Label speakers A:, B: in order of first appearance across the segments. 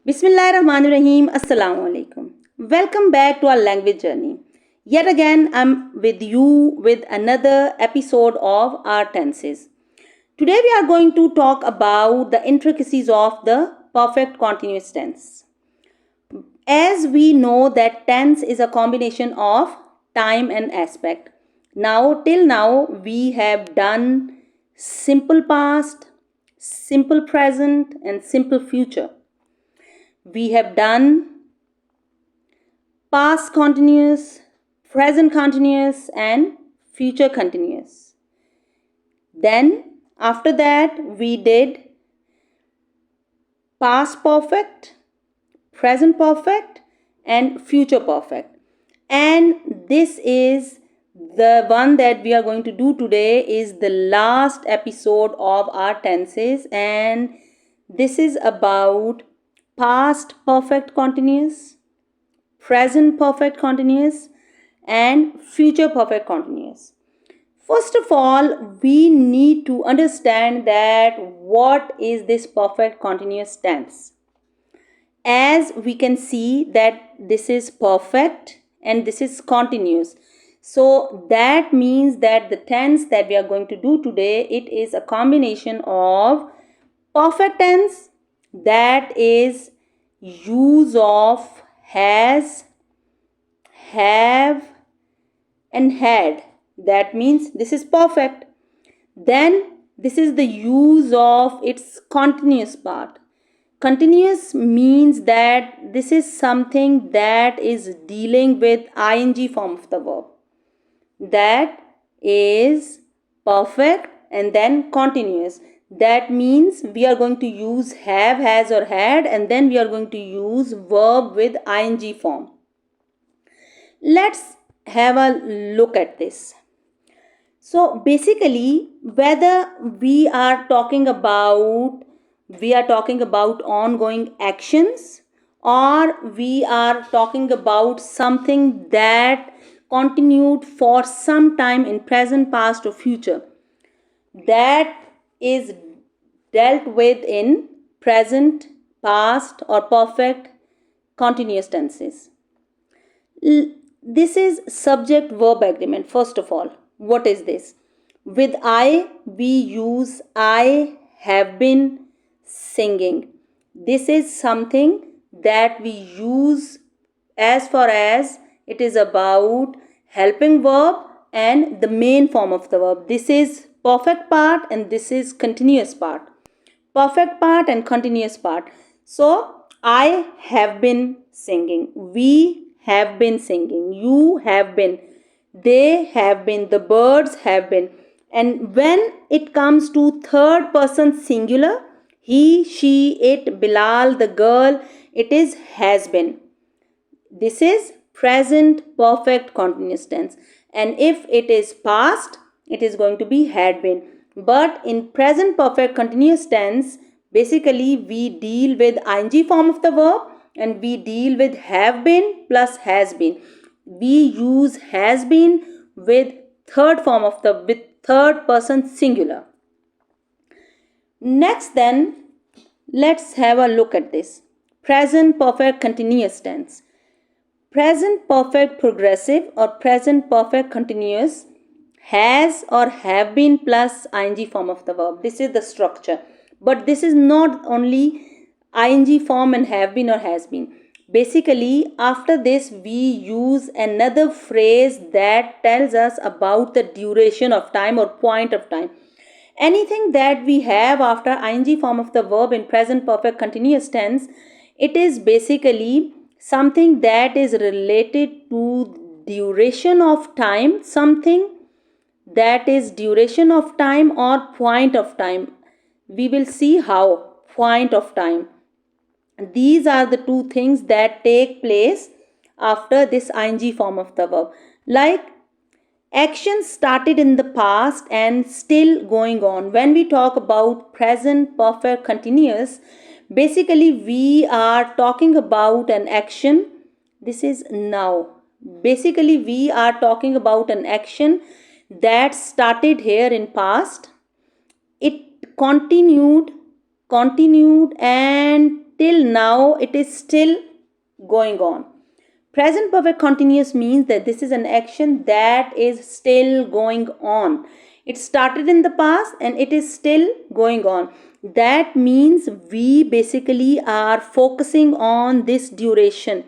A: Bismillahirrahmanirrahim. Assalamu alaikum. Welcome back to our language journey. Yet again, I'm with you with another episode of our tenses. Today, we are going to talk about the intricacies of the perfect continuous tense. As we know that tense is a combination of time and aspect. Till now, we have done simple past, simple present, and simple future. We have done past continuous, present continuous, and future continuous. Then, after that, we did past perfect, present perfect, and future perfect. And this is the one that we are going to do today is the last episode of our tenses, and this is about past perfect continuous, present perfect continuous, and future perfect continuous. First of all, we need to understand that what is this perfect continuous tense. As we can see that this is perfect and this is continuous. So that means that the tense that we are going to do today, it is a combination of perfect tense, that is use of has, have, and had. That means this is perfect. Then this is the use of its continuous part. Continuous means that this is something that is dealing with ing form of the verb. That is perfect and then continuous. That means we are going to use have, has, or had, and then we are going to use verb with ing form. Let's have a look at this. So basically, whether we are talking about ongoing actions, or we are talking about something that continued for some time in present, past, or future, that is dealt with in present, past, or perfect continuous tenses. This is subject verb agreement. First of all, what is this? With I, we use I have been singing. This is something that we use as far as it is about helping verb and the main form of the verb. This is perfect part and this is continuous part. Perfect part and continuous part. So, I have been singing. We have been singing. You have been. They have been. The birds have been. And when it comes to third person singular, he, she, it, Bilal, the girl, it is has been. This is present perfect continuous tense. And if it is past, it is going to be had been. But in present perfect continuous tense, basically we deal with ing form of the verb and we deal with have been plus has been. We use has been with third person singular. Next then, let's have a look at this. Present perfect continuous tense. Present perfect progressive or present perfect continuous has or have been plus ing form of the verb. This is the structure. But this is not only ing form and have been or has been. Basically, after this, we use another phrase that tells us about the duration of time or point of time. Anything that we have after ing form of the verb in present perfect continuous tense, it is basically something that is related to duration of time, something that is duration of time or point of time. We will see how. Point of time. These are the two things that take place after this ing form of the verb. Like actions started in the past and still going on. When we talk about present perfect continuous, basically we are talking about an action. This is now. Basically we are talking about an action that started here in past. It continued and till now it is still going on. Present perfect continuous means that this is an action that is still going on. It started in the past and it is still going on. That means we basically are focusing on this duration,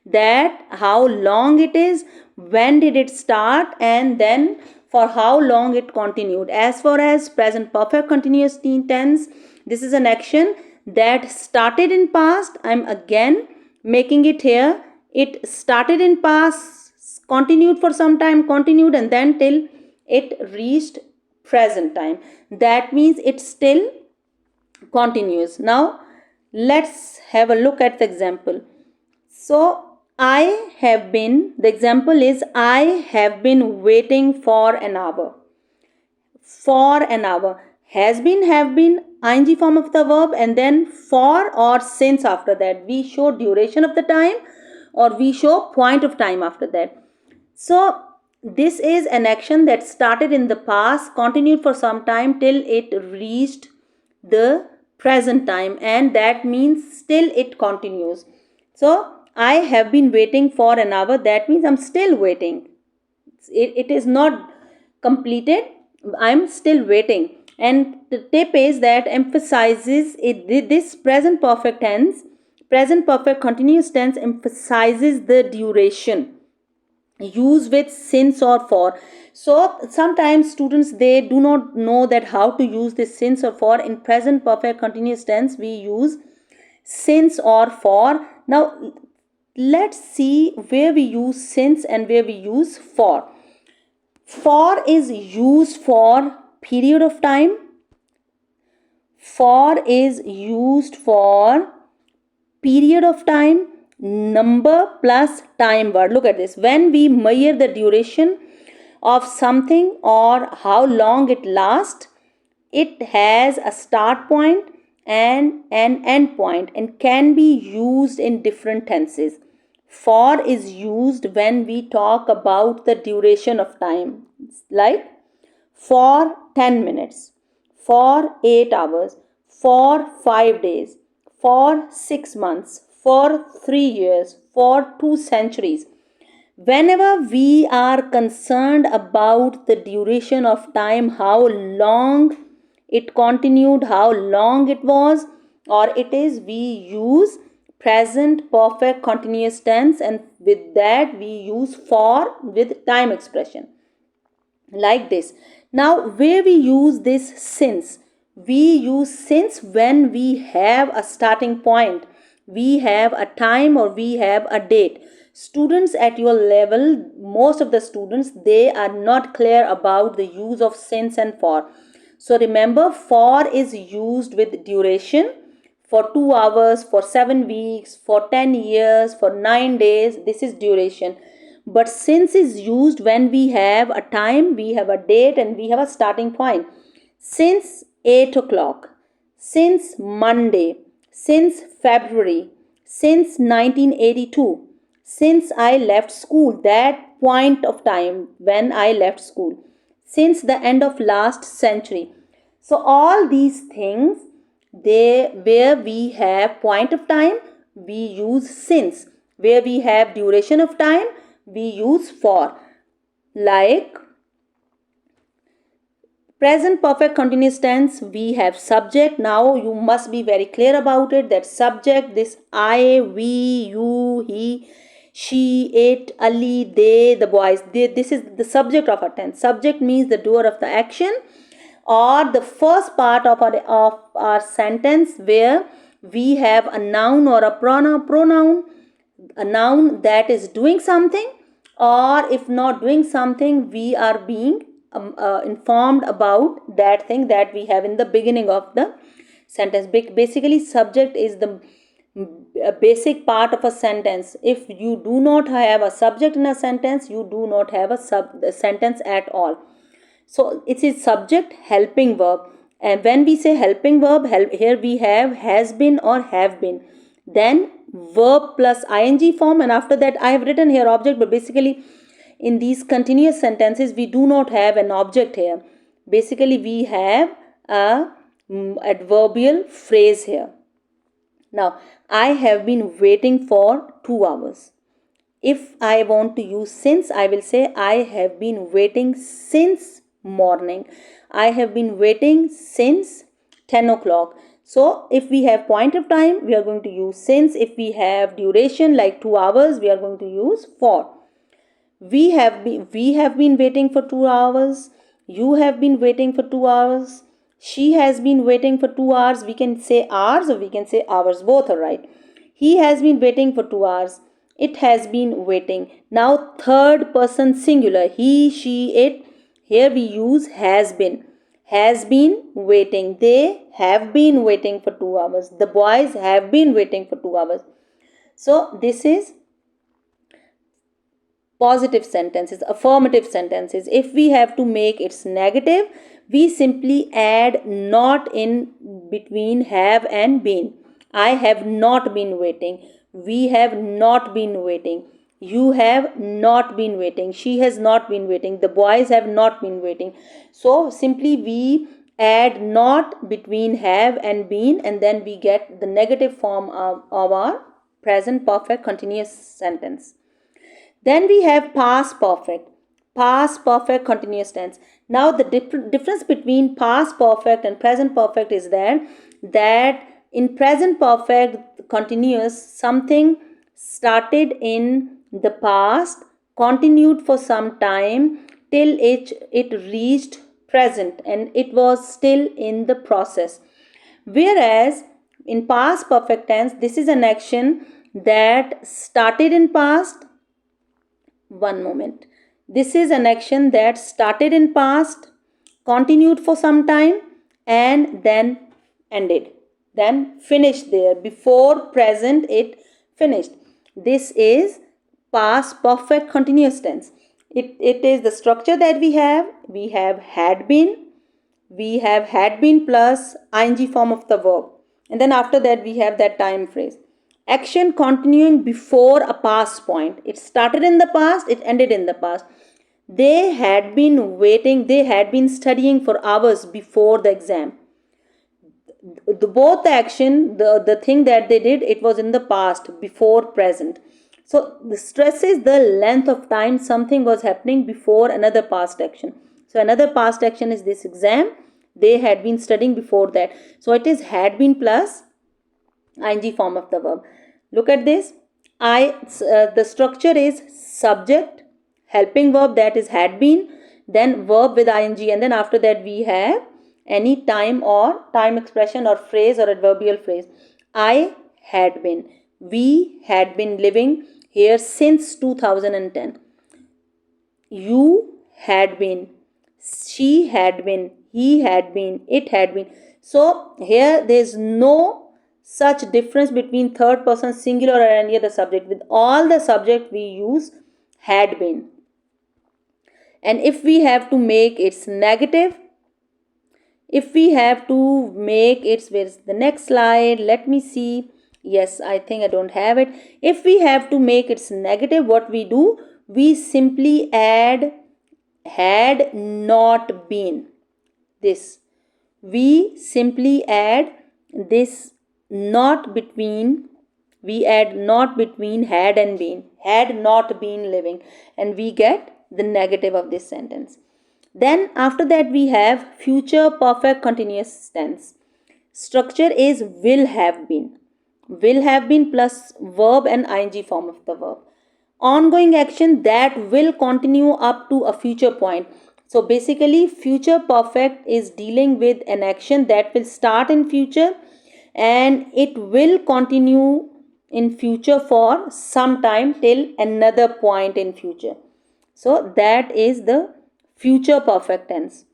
A: that how long it is, when did it start, and then for how long it continued. As far as present perfect continuous tense, this is an action that started in past. I'm again making it here. It started in past, continued for some time, continued, and then till it reached present time. That means it still continues. Now let's have a look at the example. So the example is I have been waiting for an hour. For an hour. Has been, have been, ing form of the verb, and then for or since after that. We show duration of the time or we show point of time after that. So this is an action that started in the past, continued for some time till it reached the present time, and that means still it continues. So I have been waiting for an hour. That means I'm still waiting. It is not completed. I'm still waiting. And the tip is that emphasizes it, this present perfect tense, present perfect continuous tense emphasizes the duration. Use with since or for. So sometimes students, they do not know that how to use this since or for. In present perfect continuous tense we use since or for. Now let's see where we use since and where we use for. For is used for period of time. For is used for period of time, number plus time word. Look at this. When we measure the duration of something or how long it lasts, it has a start point and an end point and can be used in different tenses. For is used when we talk about the duration of time, like for 10 minutes, for 8 hours, for 5 days, for 6 months, for 3 years, for 2 centuries. Whenever we are concerned about the duration of time, how long it continued, how long it was, or it is, we use present perfect continuous tense, and with that we use for with time expression like this. Now where we use this since? We use since when we have a starting point, we have a time, or we have a date. Students at your level, most of the students, they are not clear about the use of since and for. So remember, for is used with duration, for 2 hours, for 7 weeks, for 10 years, for 9 days. This is duration. But since is used when we have a time, we have a date, and we have a starting point. Since 8 o'clock, since Monday, since February, since 1982, since I left school, that point of time when I left school, since the end of last century. So all these things, where we have point of time, we use since. Where we have duration of time, we use for. Like present perfect continuous tense, we have subject. Now you must be very clear about it, that subject, this I, we, you, he, she, it, Ali, they, the boys, this is the subject of a tense. Subject means the doer of the action, or the first part of our sentence where we have a noun or a pronoun, a noun that is doing something, or if not doing something, we are being informed about that thing that we have in the beginning of the sentence. Basically, subject is the basic part of a sentence. If you do not have a subject in a sentence, you do not have a sentence at all. So it is subject, helping verb, and when we say helping verb, here we have has been or have been, then verb plus ing form, and after that I have written here object, but basically in these continuous sentences we do not have an object here. Basically we have a adverbial phrase here. Now, I have been waiting for 2 hours. If I want to use since, I will say I have been waiting since morning. I have been waiting since 10 o'clock. So if we have point of time, we are going to use since. If we have duration like 2 hours, we are going to use for. We have been waiting for 2 hours. You have been waiting for 2 hours. She has been waiting for 2 hours. We can say hours or we can say hours. Both are right. He has been waiting for 2 hours. It has been waiting. Now third person singular. He, she, it. Here we use has been. Has been waiting. They have been waiting for 2 hours. The boys have been waiting for 2 hours. So this is positive sentences, affirmative sentences. If we have to make its negative, we simply add not in between have and been. I have not been waiting. We have not been waiting. You have not been waiting. She has not been waiting. The boys have not been waiting. So simply we add not between have and been, and then we get the negative form of our present perfect continuous sentence. Then we have past perfect continuous tense. Now the difference between past perfect and present perfect is that in present perfect continuous, something started in the past, continued for some time till it reached present and it was still in the process. Whereas in past perfect tense, this is an action that started in past. One moment. This is an action that started in past, continued for some time, and then ended. Then finished there. Before present, it finished. This is past perfect continuous tense. It is the structure that we have. We have had been. We have had been plus ing form of the verb. And then after that, we have that time phrase. Action continuing before a past point. It started in the past, it ended in the past. They had been waiting, they had been studying for hours before the exam. Both the action, the thing that they did, it was in the past, before present. So the stress is the length of time something was happening before another past action. So another past action is this exam. They had been studying before that. So it is had been plus ing form of the verb. Look at this. The structure is subject, helping verb, that is had been, then verb with ing, and then after that we have any time or time expression or phrase or adverbial phrase. I had been. We had been living here since 2010. You had been. She had been. He had been. It had been. So here there is no such difference between third person singular or any other subject. With all the subject we use had been. And if we have to make its negative, if we have to make its, where's the next slide? Let me see. Yes, I think I don't have it. If we have to make its negative, what we do? We simply add had not been. This. We simply add this not between. We add not between had and been. Had not been living. And we get the negative of this sentence. Then after that we have future perfect continuous tense. Structure is will have been. Will have been plus verb and ing form of the verb. Ongoing action that will continue up to a future point. So basically future perfect is dealing with an action that will start in future and it will continue in future for some time till another point in future. So that is the future perfect tense.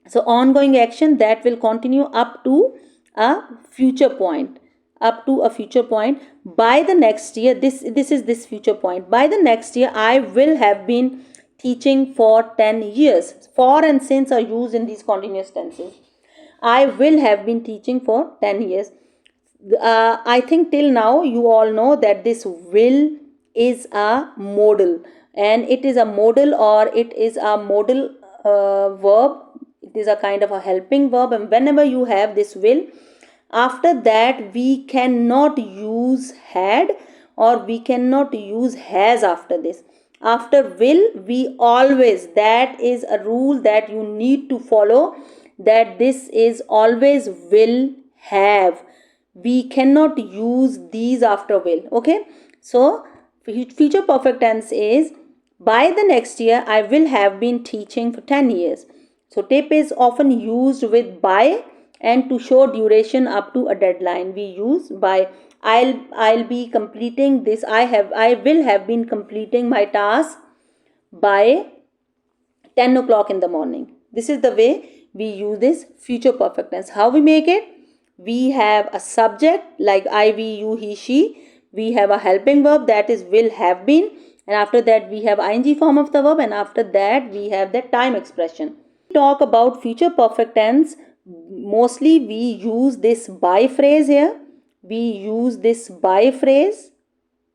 A: So ongoing action that will continue up to a future point. Up to a future point. By the next year, this is this future point. By the next year, I will have been teaching for 10 years. For and since are used in these continuous tenses. I will have been teaching for 10 years. I think till now you all know that this will is a modal, and it is a modal or it is a modal verb. It is a kind of a helping verb, and whenever you have this will, After that, we cannot use had or we cannot use has after this. After will, we always, that is a rule that you need to follow, that this is always will have. We cannot use these after will. Okay, so future perfect tense is by the next year I will have been teaching for 10 years. So tip is often used with by, and to show duration up to a deadline we use by. I'll be completing this, I will have been completing my task by 10 o'clock in the morning. This is the way we use this future perfect tense. How we make it? We have a subject like I, we, you, he, she. We have a helping verb, that is will have been. And after that we have ing form of the verb, and after that we have the time expression. Talk about future perfect tense, mostly we use this by phrase here. We use this by phrase,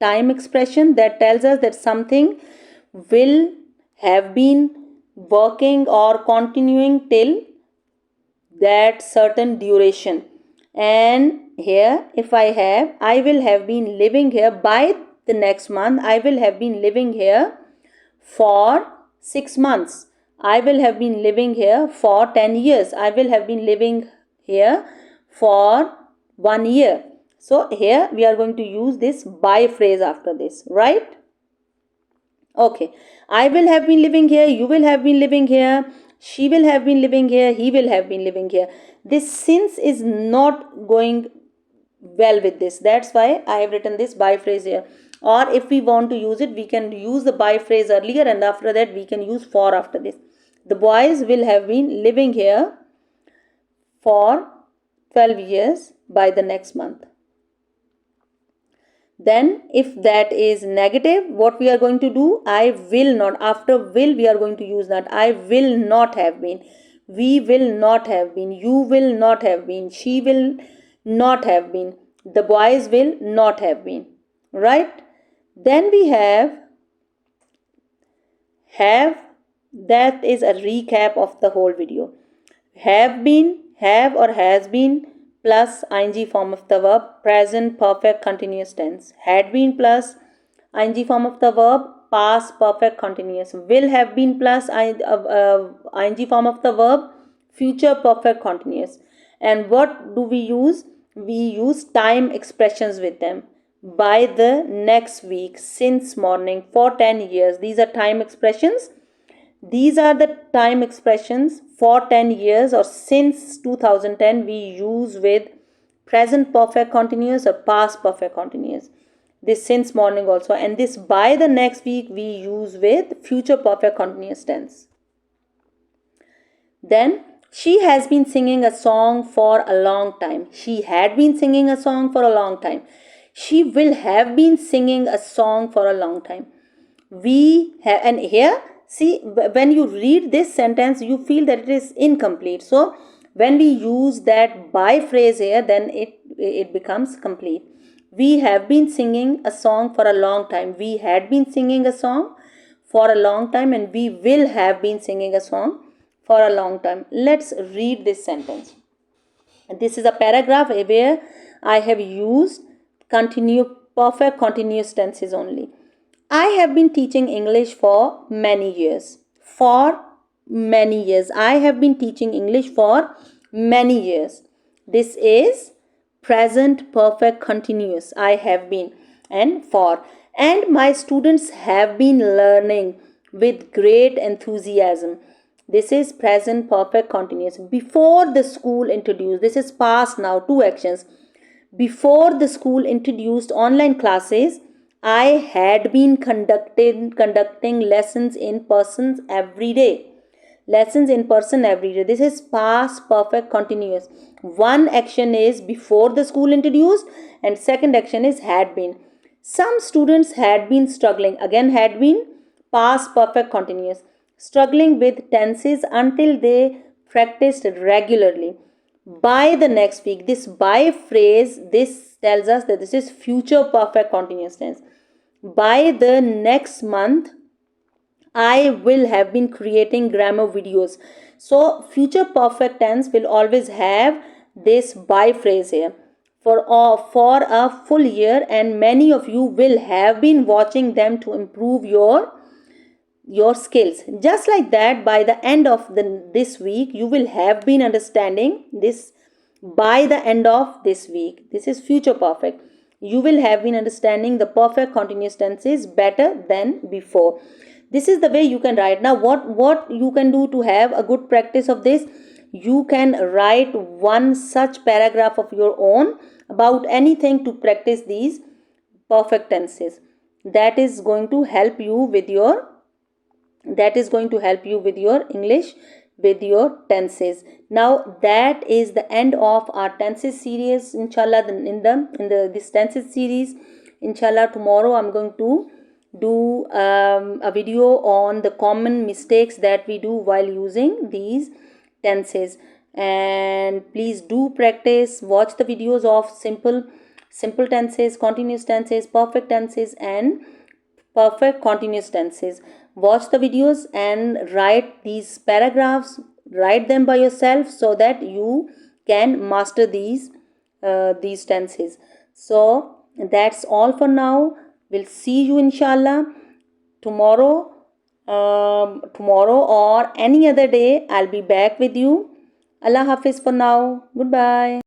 A: time expression, that tells us that something will have been working or continuing till that certain duration. And here if I have, I will have been living here by the next month, I will have been living here for 6 months, I will have been living here for 10 years, I will have been living here for 1 year. So here we are going to use this by phrase after this, right? Okay, I will have been living here, you will have been living here, she will have been living here, he will have been living here. This since is not going well with this. That's why I have written this by phrase here. Or if we want to use it, we can use the by phrase earlier, and after that we can use for after this. The boys will have been living here for 12 years by the next month. Then if that is negative, what we are going to do? I will not. After will we are going to use that. I will not have been, we will not have been, you will not have been, she will not have been, the boys will not have been, right? Then we have, that is a recap of the whole video. Have been, have or has been plus ing form of the verb, present perfect continuous tense. Had been plus ing form of the verb, past perfect continuous. Will have been plus ing form of the verb, future perfect continuous. And what do we use? We use time expressions with them. By the next week, since morning, for 10 years. These are time expressions. These are the time expressions for 10 years or since 2010 we use with present perfect continuous or past perfect continuous. This since morning also, and this by the next week we use with future perfect continuous tense. Then she has been singing a song for a long time. She had been singing a song for a long time. She will have been singing a song for a long time. We have, and here see, when you read this sentence you feel that it is incomplete. So when we use that by phrase here, then it becomes complete. We have been singing a song for a long time. We had been singing a song for a long time, and we will have been singing a song for a long time. Let's read this sentence. This is a paragraph where I have used perfect continuous tenses only. I have been teaching English for many years. For many years. I have been teaching English for many years. This is present perfect continuous. I have been, and for. And my students have been learning with great enthusiasm. This is present perfect continuous. Before the school introduced, this is past now, two actions. Before the school introduced online classes, I had been conducting lessons in person every day. Lessons in person every day. This is past perfect continuous. One action is before the school introduced, and second action is had been. Some students had been struggling. Again, had been past perfect continuous. Struggling with tenses until they practiced regularly. By the next week, this by phrase, this tells us that this is future perfect continuous tense. By the next month, I will have been creating grammar videos. So future perfect tense will always have this by phrase here for a full year, and many of you will have been watching them to improve your skills. Just like that, by the end of this week, you will have been understanding this. By the end of this week, this is future perfect, you will have been understanding the perfect continuous tenses better than before. This is the way you can write. Now what you can do to have a good practice of this, you can write one such paragraph of your own about anything to practice these perfect tenses. That is going to help you with your English, with your tenses. Now that is the end of our tenses series, inshallah. In the this tenses series, inshallah, tomorrow I'm going to do a video on the common mistakes that we do while using these tenses. And please do practice, watch the videos of simple tenses, continuous tenses, perfect tenses, and perfect continuous tenses. Watch the videos and write these paragraphs, write them by yourself, so that you can master these tenses. So that's all for now. We'll see you inshallah tomorrow. Tomorrow or any other day, I'll be back with you. Allah Hafiz for now. Goodbye.